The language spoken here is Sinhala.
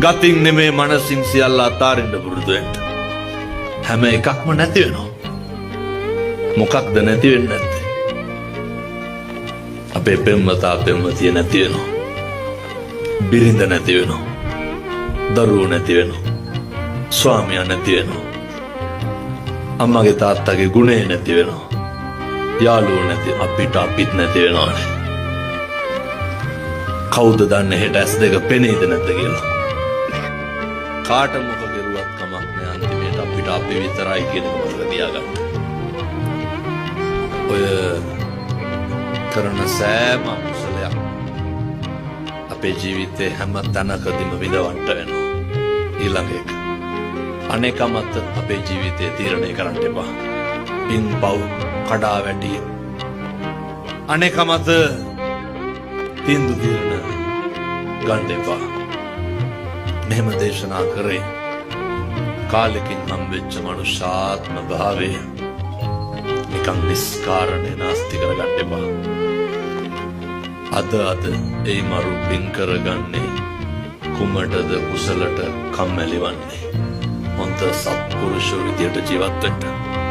ගතින් නෙමේ මනසින් සියල්ල අතාරින්න පුරුදු වෙන්න. හැම එකක්ම නැති වෙනවා. මොකක්ද නැති වෙන්නේ නැත්තේ? අපේ පෙම්වතා පෙම්වතිය නැති වෙනවා. බිරිඳ නැති වෙනවා. දරුවෝ නැති වෙනවා. ස්වාමියා නැති වෙනවා. අම්මගේ තාත්තගේ ගුණේ නැති වෙනවා. යාළුවෝ නැති අපිත් නැති වෙනවානේ. කවුද දන්නේ හෙට ඇස් දෙක පෙනේද නැද්ද කියලා? කාට මොක කෙරුවත් කමක් නෑ, අන්තිමට අපිට අපි විතරයි කියන එක මතක තියාගන්න. ඔය කරන සෑම අකුසලයක් අපේ ජීවිතේ හැම තැනකදීම විඳවන්න වෙනවා. ඊළඟ එක අනේක මත අපේ ජීවිතේ තීරණය කරන්න එපා. පින් පව් කඩා වැටි අනේක මත තීන්දුව తీරන ගන්න එපා. මෙහෙම දේශනා කරේ කාලෙකින් හම්බෙච්ච මනුෂ්‍යාත්ම භාවය නිකන් නිස්කාරණේ නාස්ති කරගන්න එපා. අද ඒ මරු පින් කරගන්නේ කුමටද කුසලට කම්මැලි වන්නේ? හොඳ සත්පුරුෂ විදියට ජීවත් වෙන්න.